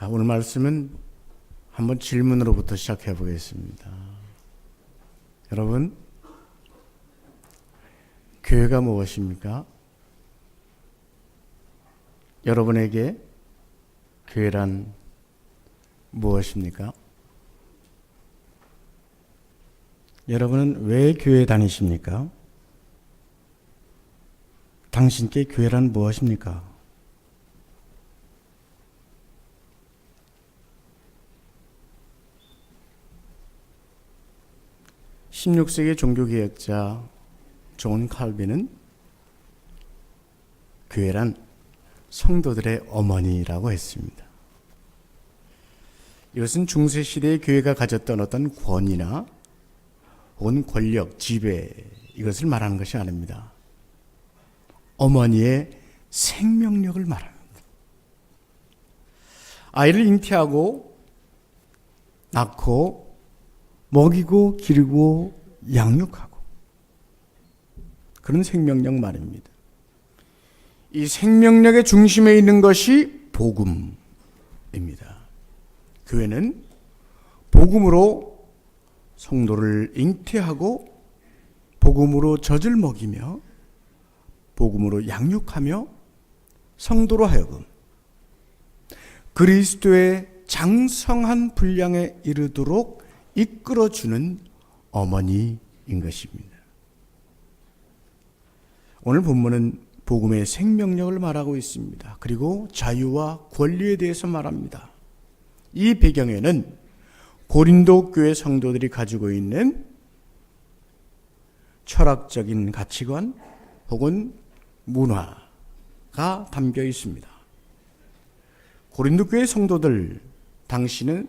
오늘 말씀은 한번 질문으로부터 시작해 보겠습니다. 여러분, 교회가 무엇입니까? 여러분에게 교회란 무엇입니까? 여러분은 왜 교회 다니십니까? 당신께 교회란 무엇입니까? (16세기) 종교개혁자 존 칼빈은 교회란 성도들의 어머니라고 했습니다. 이것은 중세시대의 교회가 가졌던 어떤 권위나 혹은 권력, 지배, 이것을 말하는 것이 아닙니다. 어머니의 생명력을 말합니다. 아이를 잉태하고 낳고 먹이고 기르고 양육하고 그런 생명력 말입니다. 이 생명력의 중심에 있는 것이 복음입니다. 교회는 복음으로 성도를 잉태하고 복음으로 젖을 먹이며 복음으로 양육하며 성도로 하여금 그리스도의 장성한 분량에 이르도록 이끌어주는 어머니인 것입니다. 오늘 본문은 복음의 생명력을 말하고 있습니다. 그리고 자유와 권리에 대해서 말합니다. 이 배경에는 고린도 교회 성도들이 가지고 있는 철학적인 가치관 혹은 문화가 담겨 있습니다. 고린도 교회 성도들 당시는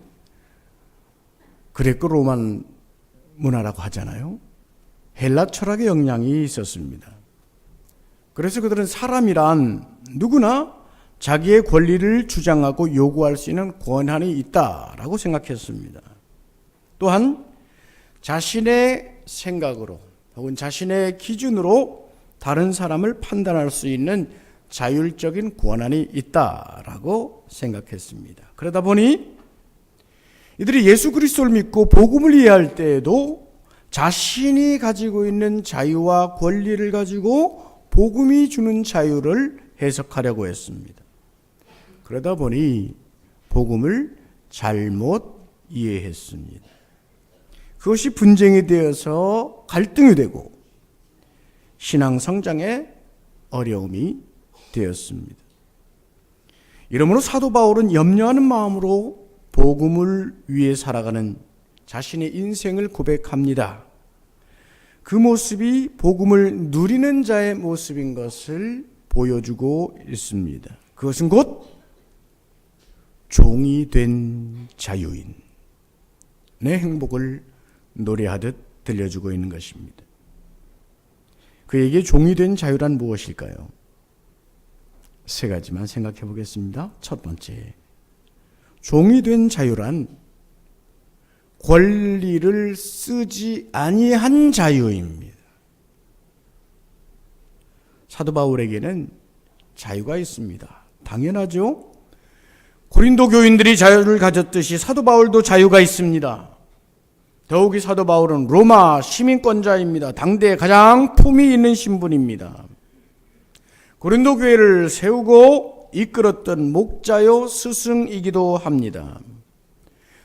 그레코 로만 문화라고 하잖아요. 헬라 철학의 영향이 있었습니다. 그래서 그들은 사람이란 누구나 자기의 권리를 주장하고 요구할 수 있는 권한이 있다라고 생각했습니다. 또한 자신의 생각으로 혹은 자신의 기준으로 다른 사람을 판단할 수 있는 자율적인 권한이 있다라고 생각했습니다. 그러다 보니 이들이 예수 그리스도를 믿고 복음을 이해할 때에도 자신이 가지고 있는 자유와 권리를 가지고 복음이 주는 자유를 해석하려고 했습니다. 그러다 보니 복음을 잘못 이해했습니다. 그것이 분쟁이 되어서 갈등이 되고 신앙 성장에 어려움이 되었습니다. 이러므로 사도 바울은 염려하는 마음으로 복음을 위해 살아가는 자신의 인생을 고백합니다. 그 모습이 복음을 누리는 자의 모습인 것을 보여주고 있습니다. 그것은 곧 종이 된 자유인의 행복을 노래하듯 들려주고 있는 것입니다. 그에게 종이 된 자유란 무엇일까요? 세 가지만 생각해 보겠습니다. 첫 번째, 종이 된 자유란 권리를 쓰지 아니한 자유입니다. 사도 바울에게는 자유가 있습니다. 당연하죠? 고린도 교인들이 자유를 가졌듯이 사도 바울도 자유가 있습니다. 더욱이 사도 바울은 로마 시민권자입니다. 당대에 가장 품위 있는 신분입니다. 고린도 교회를 세우고 이끌었던 목자요 스승이기도 합니다.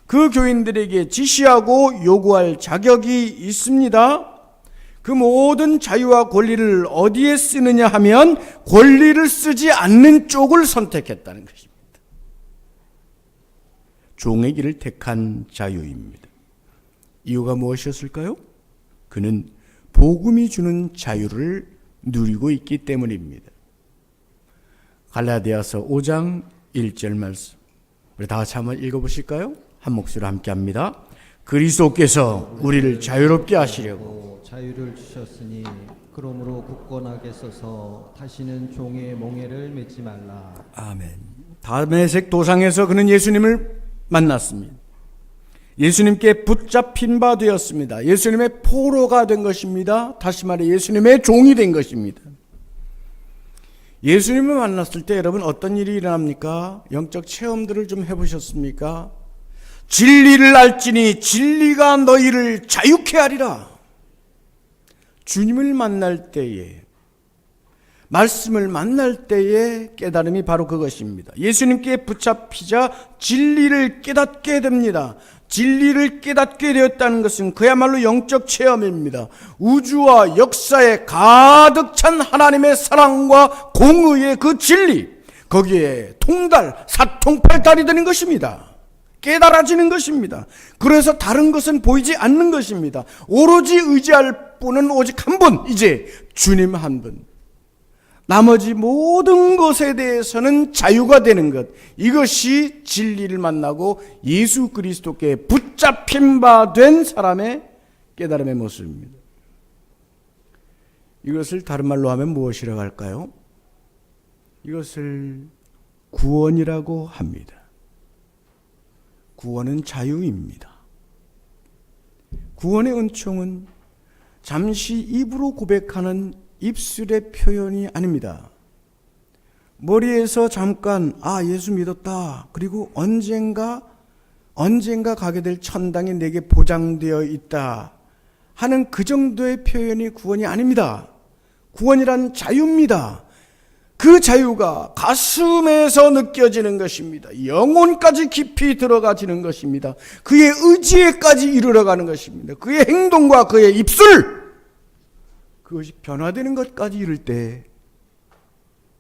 그 교인들에게 지시하고 요구할 자격이 있습니다. 그 모든 자유와 권리를 어디에 쓰느냐 하면 권리를 쓰지 않는 쪽을 선택했다는 것입니다. 종의 길을 택한 자유입니다. 이유가 무엇이었을까요? 그는 복음이 주는 자유를 누리고 있기 때문입니다. 갈라디아서 5장 1절 말씀, 우리 다 같이 한번 읽어보실까요? 한 목소리로 함께 합니다. 그리스도께서 우리를 자유롭게 하시려고 자유를 주셨으니 그러므로 굳건하게 서서 다시는 종의 몽해를 맺지 말라. 아멘. 다메섹 도상에서 그는 예수님을 만났습니다. 예수님께 붙잡힌 바 되었습니다. 예수님의 포로가 된 것입니다. 다시 말해 예수님의 종이 된 것입니다. 예수님을 만났을 때 여러분 어떤 일이 일어납니까? 영적 체험들을 좀 해보셨습니까? 진리를 알지니 진리가 너희를 자유케 하리라. 주님을 만날 때에, 말씀을 만날 때의 깨달음이 바로 그것입니다. 예수님께 붙잡히자 진리를 깨닫게 됩니다. 진리를 깨닫게 되었다는 것은 그야말로 영적 체험입니다. 우주와 역사에 가득 찬 하나님의 사랑과 공의의 그 진리, 거기에 통달, 사통팔달이 되는 것입니다. 깨달아지는 것입니다. 그래서 다른 것은 보이지 않는 것입니다. 오로지 의지할 분은 오직 한 분, 이제 주님 한 분. 나머지 모든 것에 대해서는 자유가 되는 것, 이것이 진리를 만나고 예수 그리스도께 붙잡힌 바 된 사람의 깨달음의 모습입니다. 이것을 다른 말로 하면 무엇이라고 할까요? 이것을 구원이라고 합니다. 구원은 자유입니다. 구원의 은총은 잠시 입으로 고백하는 입술의 표현이 아닙니다. 머리에서 잠깐 예수 믿었다. 그리고 언젠가 가게 될 천당이 내게 보장되어 있다 하는 그 정도의 표현이 구원이 아닙니다. 구원이란 자유입니다. 그 자유가 가슴에서 느껴지는 것입니다. 영혼까지 깊이 들어가지는 것입니다. 그의 의지에까지 이르러가는 것입니다. 그의 행동과 그의 입술, 그것이 변화되는 것까지 이를 때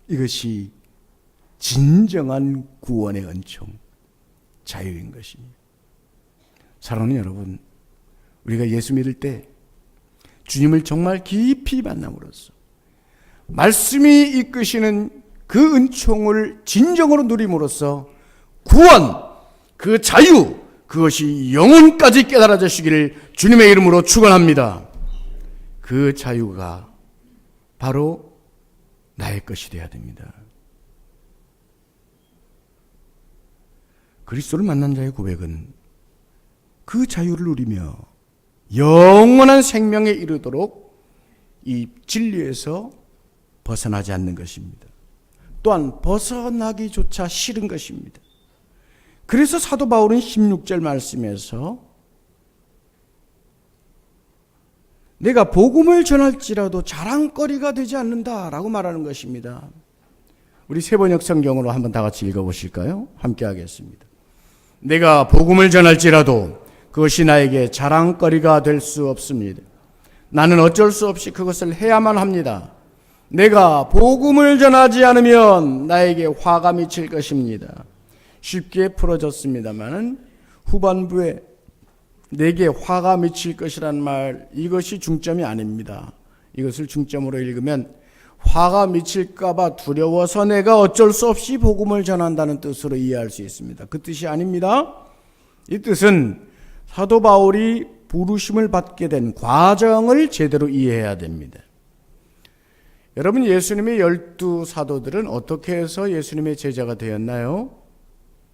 이것이 진정한 구원의 은총, 자유인 것입니다. 사랑하는 여러분, 우리가 예수 믿을 때 주님을 정말 깊이 만남으로써 말씀이 이끄시는 그 은총을 진정으로 누림으로써 구원, 그 자유, 그것이 영혼까지 깨달아지시기를 주님의 이름으로 축원합니다. 그 자유가 바로 나의 것이 되어야 됩니다. 그리스도를 만난 자의 고백은 그 자유를 누리며 영원한 생명에 이르도록 이 진리에서 벗어나지 않는 것입니다. 또한 벗어나기조차 싫은 것입니다. 그래서 사도 바울은 16절 말씀에서 내가 복음을 전할지라도 자랑거리가 되지 않는다라고 말하는 것입니다. 우리 세번역 성경으로 한번 다 같이 읽어보실까요? 함께 하겠습니다. 내가 복음을 전할지라도 그것이 나에게 자랑거리가 될 수 없습니다. 나는 어쩔 수 없이 그것을 해야만 합니다. 내가 복음을 전하지 않으면 나에게 화가 미칠 것입니다. 쉽게 풀어졌습니다마는 후반부에 내게 화가 미칠 것이란 말, 이것이 중점이 아닙니다. 이것을 중점으로 읽으면 화가 미칠까봐 두려워서 내가 어쩔 수 없이 복음을 전한다는 뜻으로 이해할 수 있습니다. 그 뜻이 아닙니다. 이 뜻은 사도 바울이 부르심을 받게 된 과정을 제대로 이해해야 됩니다. 여러분, 예수님의 12 사도들은 어떻게 해서 예수님의 제자가 되었나요?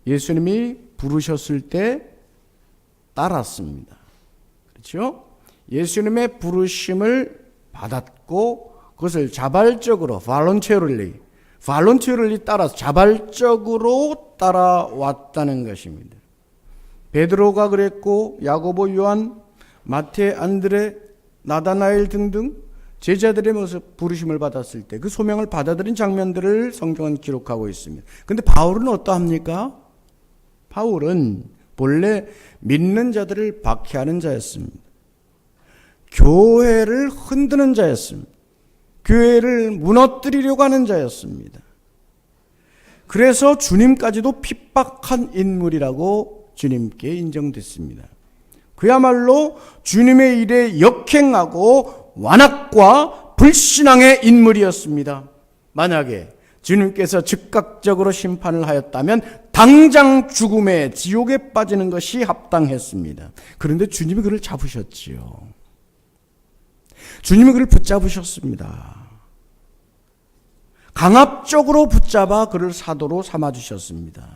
예수님이 부르셨을 때 따랐습니다. 그렇죠? 예수님의 부르심을 받았고 그것을 자발적으로 voluntarily 따라서 자발적으로 따라왔다는 것입니다. 베드로가 그랬고 야고보, 요한, 마태, 안드레, 나다나엘 등등 제자들의 모습 부르심을 받았을 때 그 소명을 받아들인 장면들을 성경은 기록하고 있습니다. 그런데 바울은 어떠합니까? 바울은 본래 믿는 자들을 박해하는 자였습니다. 교회를 흔드는 자였습니다. 교회를 무너뜨리려고 하는 자였습니다. 그래서 주님까지도 핍박한 인물이라고 주님께 인정됐습니다. 그야말로 주님의 일에 역행하고 완악과 불신앙의 인물이었습니다. 만약에 주님께서 즉각적으로 심판을 하였다면 당장 죽음의 지옥에 빠지는 것이 합당했습니다. 그런데 주님이 그를 잡으셨지요. 주님이 그를 붙잡으셨습니다. 강압적으로 붙잡아 그를 사도로 삼아주셨습니다.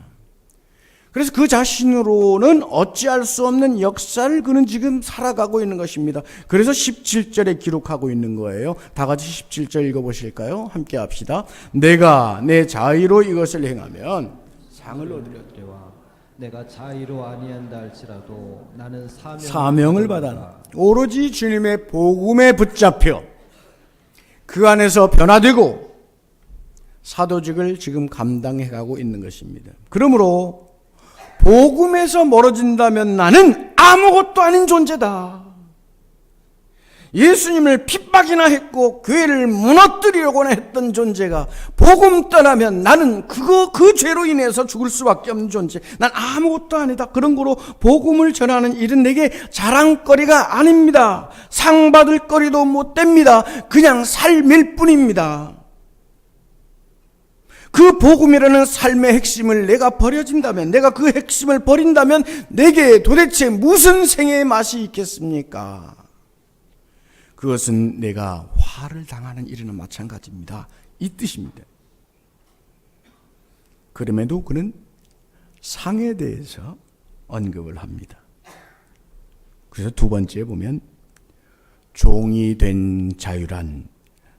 그래서 그 자신으로는 어찌할 수 없는 역사를 그는 지금 살아가고 있는 것입니다. 그래서 17절에 기록하고 있는 거예요. 다 같이 17절 읽어보실까요? 함께 합시다. 내가 내 자의로 이것을 행하면 상을 얻으리라. 내가 자의로 아니한다 할지라도 나는 사명을 받아 오로지 주님의 복음에 붙잡혀 그 안에서 변화되고 사도직을 지금 감당해가고 있는 것입니다. 그러므로 복음에서 멀어진다면 나는 아무것도 아닌 존재다. 예수님을 핍박이나 했고 교회를 무너뜨리려고나 했던 존재가 복음 떠나면 나는 그 죄로 인해서 죽을 수밖에 없는 존재. 난 아무것도 아니다. 그런 거로 복음을 전하는 일은 내게 자랑거리가 아닙니다. 상 받을 거리도 못 됩니다. 그냥 삶일 뿐입니다. 그 복음이라는 삶의 핵심을 내가 버려진다면, 내가 그 핵심을 버린다면 내게 도대체 무슨 생애의 맛이 있겠습니까? 그것은 내가 화를 당하는 일이나 마찬가지입니다. 이 뜻입니다. 그럼에도 그는 상에 대해서 언급을 합니다. 그래서 두 번째 보면 종이 된 자유란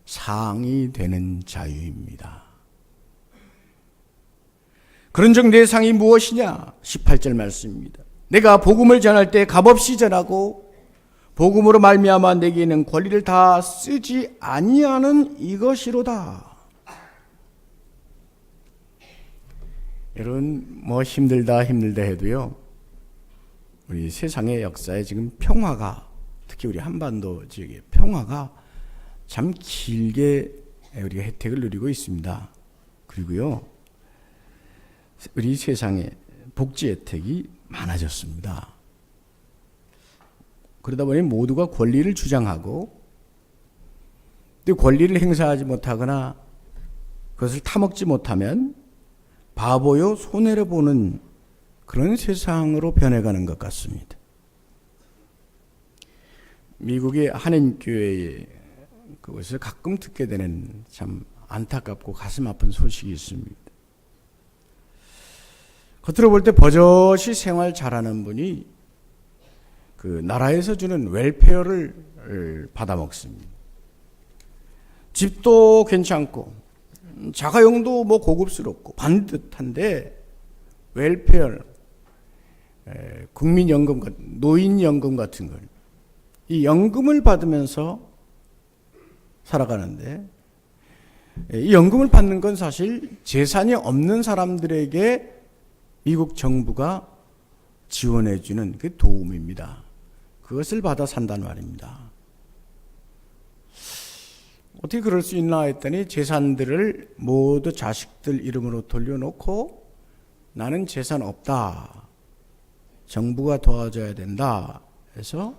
상이 되는 자유입니다. 그런즉 내 상이 무엇이냐? 18절 말씀입니다. 내가 복음을 전할 때 값없이 전하고 복음으로 말미암아 내게 있는 권리를 다 쓰지 아니하는 이것이로다. 여러분 뭐 힘들다 해도요, 우리 세상의 역사에 지금 평화가, 특히 우리 한반도 지역의 평화가 참 길게 우리가 혜택을 누리고 있습니다. 그리고요, 우리 세상에 복지 혜택이 많아졌습니다. 그러다 보니 모두가 권리를 주장하고 또 권리를 행사하지 못하거나 그것을 타먹지 못하면 바보요 손해를 보는 그런 세상으로 변해가는 것 같습니다. 미국의 한인교회의 그것을 가끔 듣게 되는 참 안타깝고 가슴 아픈 소식이 있습니다. 겉으로 볼 때 버젓이 생활 잘하는 분이 그 나라에서 주는 웰페어를 받아먹습니다. 집도 괜찮고 자가용도 뭐 고급스럽고 반듯한데 웰페어, 국민연금, 노인연금 같은 걸, 이 연금을 받으면서 살아가는데, 이 연금을 받는 건 사실 재산이 없는 사람들에게 미국 정부가 지원해주는 그 도움입니다. 그것을 받아 산단 말입니다. 어떻게 그럴 수 있나 했더니 재산들을 모두 자식들 이름으로 돌려놓고 나는 재산 없다, 정부가 도와줘야 된다 해서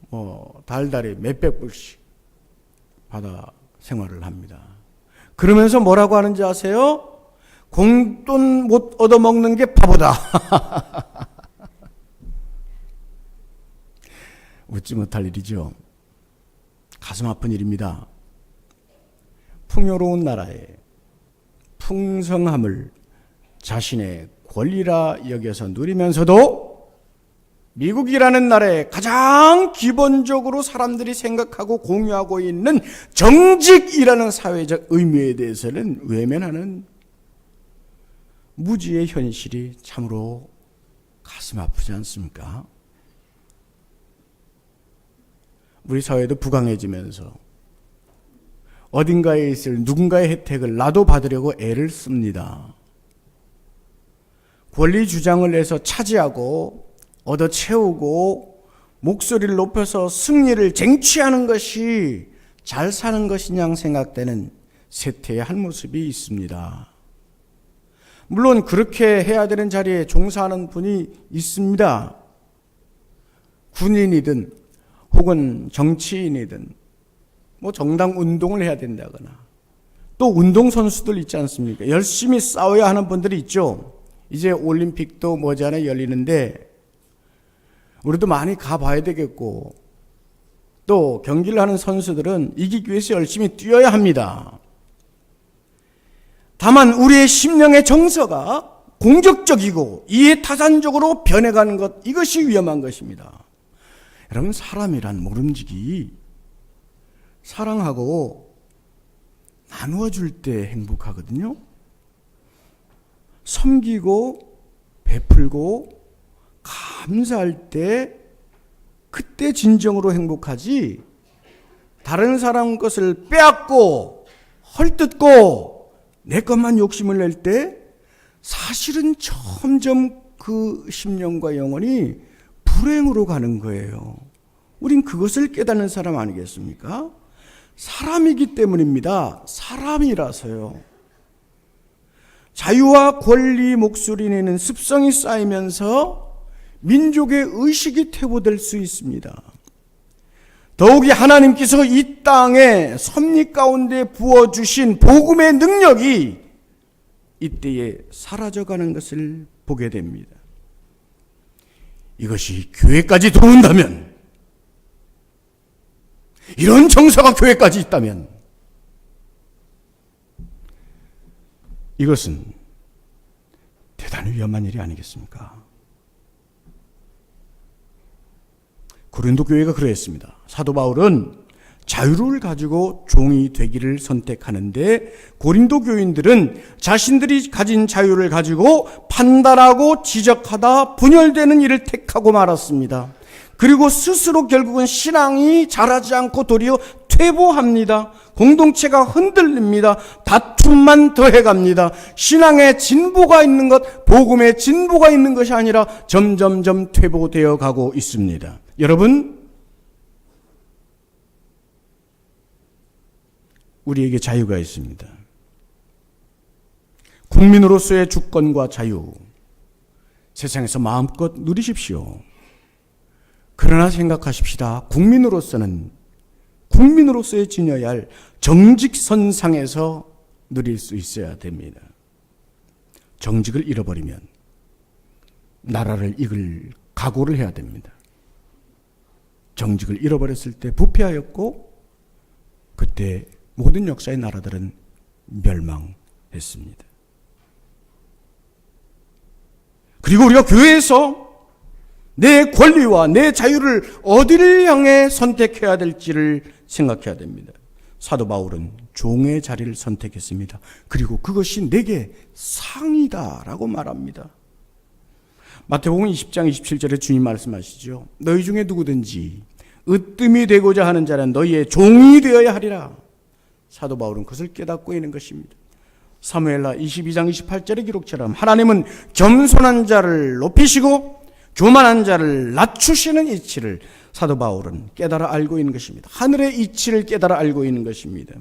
뭐 달달이 몇백 불씩 받아 생활을 합니다. 그러면서 뭐라고 하는지 아세요? 공돈 못 얻어먹는 게 바보다. 웃지 못할 일이죠. 가슴 아픈 일입니다. 풍요로운 나라에 풍성함을 자신의 권리라 여겨서 누리면서도 미국이라는 나라에 가장 기본적으로 사람들이 생각하고 공유하고 있는 정직이라는 사회적 의무에 대해서는 외면하는 무지의 현실이 참으로 가슴 아프지 않습니까? 우리 사회도 부강해지면서 어딘가에 있을 누군가의 혜택을 나도 받으려고 애를 씁니다. 권리 주장을 해서 차지하고 얻어 채우고 목소리를 높여서 승리를 쟁취하는 것이 잘 사는 것이냐 생각되는 세태의 한 모습이 있습니다. 물론 그렇게 해야 되는 자리에 종사하는 분이 있습니다. 군인이든 혹은 정치인이든 뭐 정당 운동을 해야 된다거나, 또 운동선수들 있지 않습니까? 열심히 싸워야 하는 분들이 있죠. 이제 올림픽도 머지않아 열리는데 우리도 많이 가봐야 되겠고, 또 경기를 하는 선수들은 이기기 위해서 열심히 뛰어야 합니다. 다만 우리의 심령의 정서가 공격적이고 이해타산적으로 변해가는 것, 이것이 위험한 것입니다. 여러분, 사람이란 모름지기 사랑하고 나누어 줄 때 행복하거든요. 섬기고 베풀고 감사할 때, 그때 진정으로 행복하지, 다른 사람 것을 빼앗고 헐뜯고 내 것만 욕심을 낼 때 사실은 점점 그 심령과 영혼이 불행으로 가는 거예요. 우린 그것을 깨닫는 사람 아니겠습니까? 사람이기 때문입니다. 사람이라서요. 자유와 권리 목소리 내는 습성이 쌓이면서 민족의 의식이 퇴보될 수 있습니다. 더욱이 하나님께서 이 땅에 섭리 가운데 부어주신 복음의 능력이 이때에 사라져가는 것을 보게 됩니다. 이것이 교회까지 들어온다면, 이런 정서가 교회까지 있다면, 이것은 대단히 위험한 일이 아니겠습니까? 고린도 교회가 그러했습니다. 사도 바울은 자유를 가지고 종이 되기를 선택하는데, 고린도 교인들은 자신들이 가진 자유를 가지고 판단하고 지적하다 분열되는 일을 택하고 말았습니다. 그리고 스스로 결국은 신앙이 자라지 않고 도리어 퇴보합니다. 공동체가 흔들립니다. 다툼만 더해갑니다. 신앙의 진보가 있는 것, 복음의 진보가 있는 것이 아니라 점점점 퇴보되어 가고 있습니다. 여러분, 우리에게 자유가 있습니다. 국민으로서의 주권과 자유, 세상에서 마음껏 누리십시오. 그러나 생각하십시다. 국민으로서의 지녀야 할 정직선상에서 누릴 수 있어야 됩니다. 정직을 잃어버리면 나라를 이길 각오를 해야 됩니다. 정직을 잃어버렸을 때 부패하였고, 그때 모든 역사의 나라들은 멸망했습니다. 그리고 우리가 교회에서 내 권리와 내 자유를 어디를 향해 선택해야 될지를 생각해야 됩니다. 사도 바울은 종의 자리를 선택했습니다. 그리고 그것이 내게 상이다라고 말합니다. 마태복음 20장 27절에 주님 말씀하시죠. 너희 중에 누구든지 으뜸이 되고자 하는 자는 너희의 종이 되어야 하리라. 사도 바울은 그것을 깨닫고 있는 것입니다. 사무엘하 22장 28절의 기록처럼 하나님은 겸손한 자를 높이시고 교만한 자를 낮추시는 이치를 사도 바울은 깨달아 알고 있는 것입니다. 하늘의 이치를 깨달아 알고 있는 것입니다.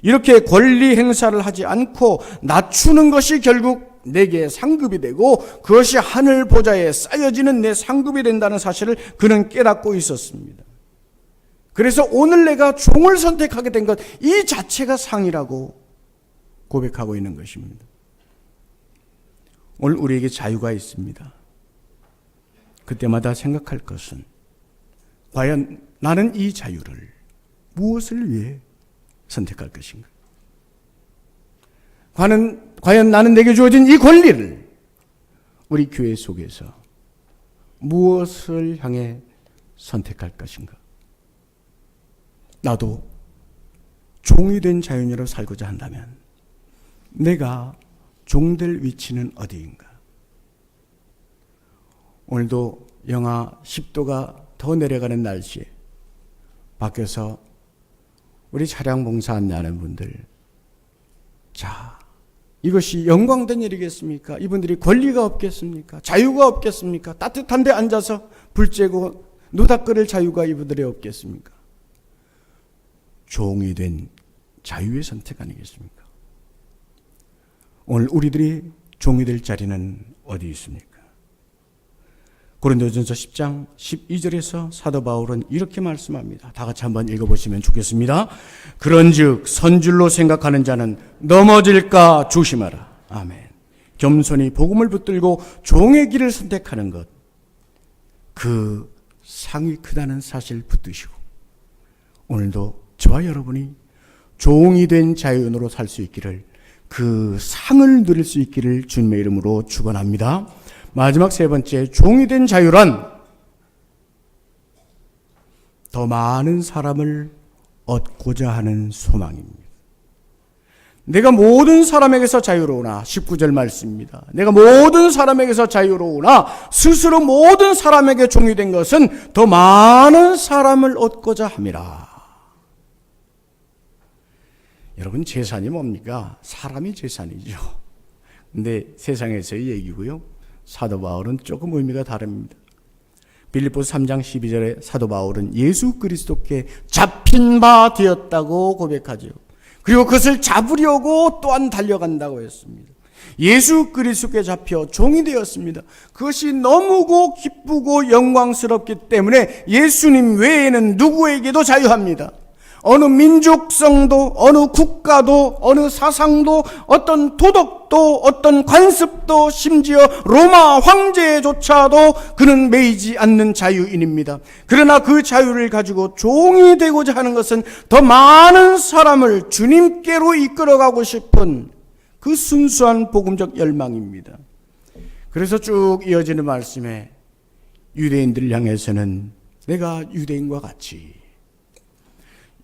이렇게 권리 행사를 하지 않고 낮추는 것이 결국 내게 상급이 되고, 그것이 하늘 보좌에 쌓여지는 내 상급이 된다는 사실을 그는 깨닫고 있었습니다. 그래서 오늘 내가 종을 선택하게 된 것, 이 자체가 상이라고 고백하고 있는 것입니다. 오늘 우리에게 자유가 있습니다. 그때마다 생각할 것은, 과연 나는 이 자유를 무엇을 위해 선택할 것인가? 과연 나는 내게 주어진 이 권리를 우리 교회 속에서 무엇을 향해 선택할 것인가? 나도 종이 된 자유인으로 살고자 한다면 내가 종될 위치는 어디인가? 오늘도 영하 10도가 더 내려가는 날씨에 밖에서 우리 차량 봉사 안내하는 분들, 자, 이것이 영광된 일이겠습니까? 이분들이 권리가 없겠습니까? 자유가 없겠습니까? 따뜻한 데 앉아서 불 쬐고 노닥 끓일 자유가 이분들이 없겠습니까? 종이 된 자유의 선택 아니겠습니까? 오늘 우리들이 종이 될 자리는 어디 있습니까? 고린도전서 10장 12절에서 사도 바울은 이렇게 말씀합니다. 다 같이 한번 읽어보시면 좋겠습니다. 그런즉 선줄로 생각하는 자는 넘어질까 조심하라. 아멘. 겸손히 복음을 붙들고 종의 길을 선택하는 것, 그 상이 크다는 사실 붙드시고, 오늘도 저와 여러분이 종이 된 자유인으로 살 수 있기를 그 상을 누릴 수 있기를 주님의 이름으로 축원합니다. 마지막 세 번째, 종이 된 자유란 더 많은 사람을 얻고자 하는 소망입니다. 내가 모든 사람에게서 자유로우나 19절 말씀입니다. 내가 모든 사람에게서 자유로우나 스스로 모든 사람에게 종이 된 것은 더 많은 사람을 얻고자 함이라. 여러분, 재산이 뭡니까? 사람이 재산이죠. 근데 세상에서의 얘기고요. 사도 바울은 조금 의미가 다릅니다. 빌립보서 3장 12절에 사도 바울은 예수 그리스도께 잡힌 바 되었다고 고백하죠. 그리고 그것을 잡으려고 또한 달려간다고 했습니다. 예수 그리스도께 잡혀 종이 되었습니다. 그것이 너무고 기쁘고 영광스럽기 때문에 예수님 외에는 누구에게도 자유합니다. 어느 민족성도, 어느 국가도, 어느 사상도, 어떤 도덕도, 어떤 관습도, 심지어 로마 황제조차도 그는 매이지 않는 자유인입니다. 그러나 그 자유를 가지고 종이 되고자 하는 것은 더 많은 사람을 주님께로 이끌어가고 싶은 그 순수한 복음적 열망입니다. 그래서 쭉 이어지는 말씀에 유대인들을 향해서는 내가 유대인과 같이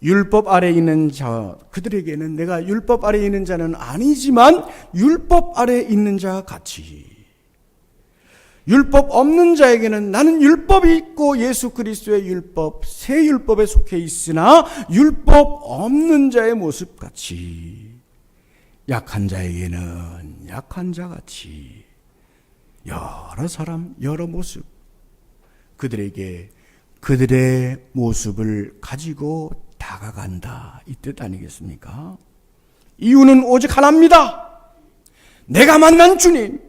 율법 아래 있는 자, 그들에게는 내가 율법 아래 있는 자는 아니지만 율법 아래 있는 자 같이, 율법 없는 자에게는 나는 율법이 있고 예수 그리스도의 율법, 새 율법에 속해 있으나 율법 없는 자의 모습 같이, 약한 자에게는 약한 자 같이, 여러 사람 여러 모습, 그들에게 그들의 모습을 가지고 다가간다, 이 뜻 아니겠습니까? 이유는 오직 하나입니다. 내가 만난 주님,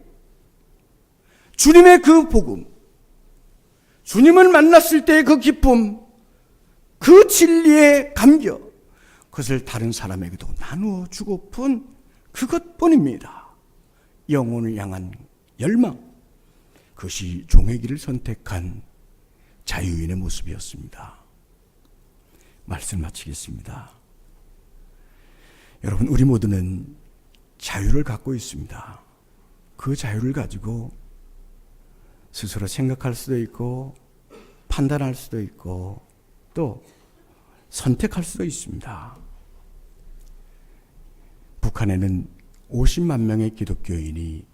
주님의 그 복음, 주님을 만났을 때의 그 기쁨, 그 진리의 감격, 그것을 다른 사람에게도 나누어 주고픈 그것뿐입니다. 영혼을 향한 열망, 그것이 종의 길을 선택한 자유인의 모습이었습니다. 말씀 마치겠습니다. 여러분, 우리 모두는 자유를 갖고 있습니다. 그 자유를 가지고 스스로 생각할 수도 있고 판단할 수도 있고 또 선택할 수도 있습니다. 북한에는 50만 명의 기독교인이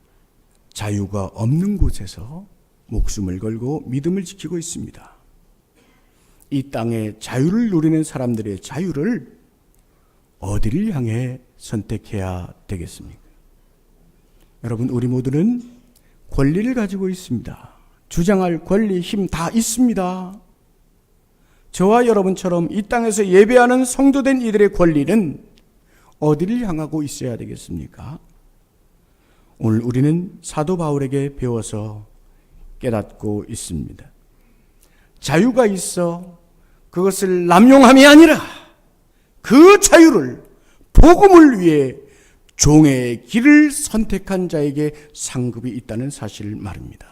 자유가 없는 곳에서 목숨을 걸고 믿음을 지키고 있습니다. 이 땅에 자유를 누리는 사람들의 자유를 어디를 향해 선택해야 되겠습니까? 여러분, 우리 모두는 권리를 가지고 있습니다. 주장할 권리, 힘 다 있습니다. 저와 여러분처럼 이 땅에서 예배하는 성도된 이들의 권리는 어디를 향하고 있어야 되겠습니까? 오늘 우리는 사도 바울에게 배워서 깨닫고 있습니다. 자유가 있어 그것을 남용함이 아니라 그 자유를 복음을 위해 종의 길을 선택한 자에게 상급이 있다는 사실을 말입니다.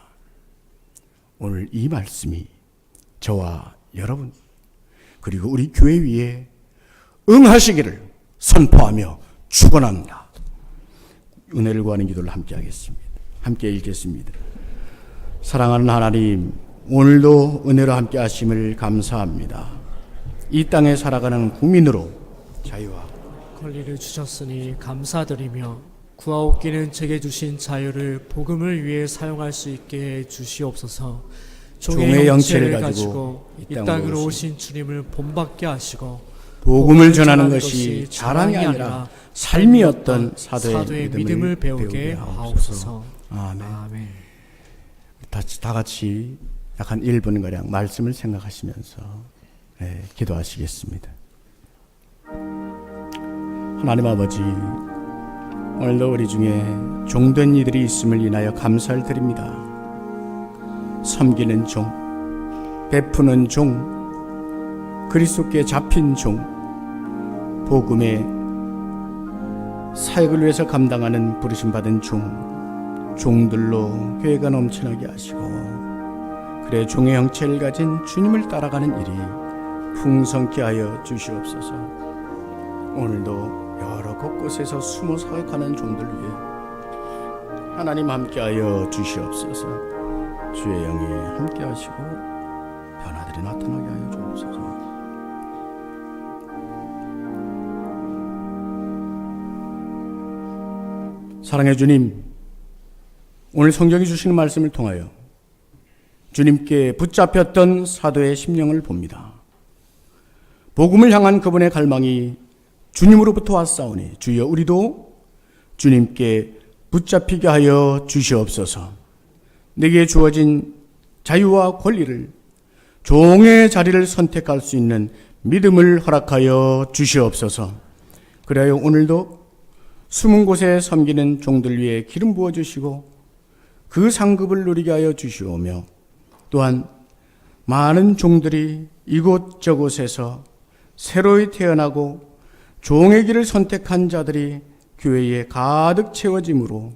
오늘 이 말씀이 저와 여러분 그리고 우리 교회 위에 응하시기를 선포하며 축원합니다. 은혜를 구하는 기도를 함께 하겠습니다. 함께 읽겠습니다. 사랑하는 하나님, 오늘도 은혜로 함께 하심을 감사합니다. 이 땅에 살아가는 국민으로 자유와 권리를 주셨으니 감사드리며 구하옵기는 제게 주신 자유를 복음을 위해 사용할 수 있게 해 주시옵소서. 종의 영체를 가지고 이 땅으로 오신 주님을 본받게 하시고 복음을 전하는 것이 자랑이 아니라 삶이었던 사도의 믿음을 배우게 하옵소서. 아멘. 다 같이 약 한 1분가량 말씀을 생각하시면서 기도하시겠습니다. 하나님 아버지, 오늘도 우리 중에 종된 이들이 있음을 인하여 감사를 드립니다. 섬기는 종, 베푸는 종, 그리스도께 잡힌 종, 복음의 사역을 위해서 감당하는 부르심받은 종들로 교회가 넘쳐나게 하시고, 그래 종의 형체를 가진 주님을 따라가는 일이 풍성케 하여 주시옵소서. 오늘도 여러 곳곳에서 숨어 사역하는 종들 위해 하나님 함께하여 주시옵소서. 주의 영이 함께하시고 변화들이 나타나게 하여 주옵소서. 사랑의 주님, 오늘 성경이 주시는 말씀을 통하여 주님께 붙잡혔던 사도의 심령을 봅니다. 복음을 향한 그분의 갈망이 주님으로부터 왔사오니 주여 우리도 주님께 붙잡히게 하여 주시옵소서. 내게 주어진 자유와 권리를, 종의 자리를 선택할 수 있는 믿음을 허락하여 주시옵소서. 그래야 오늘도 숨은 곳에 섬기는 종들 위해 기름 부어주시고 그 상급을 누리게 하여 주시오며, 또한 많은 종들이 이곳저곳에서 새로이 태어나고 종의 길을 선택한 자들이 교회에 가득 채워짐으로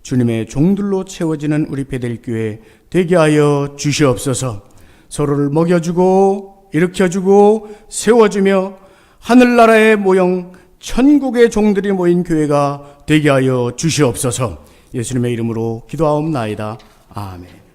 주님의 종들로 채워지는 우리 베델교회 되게 하여 주시옵소서. 서로를 먹여주고 일으켜주고 세워주며 하늘나라의 모형 천국의 종들이 모인 교회가 되게 하여 주시옵소서. 예수님의 이름으로 기도하옵나이다. 아멘.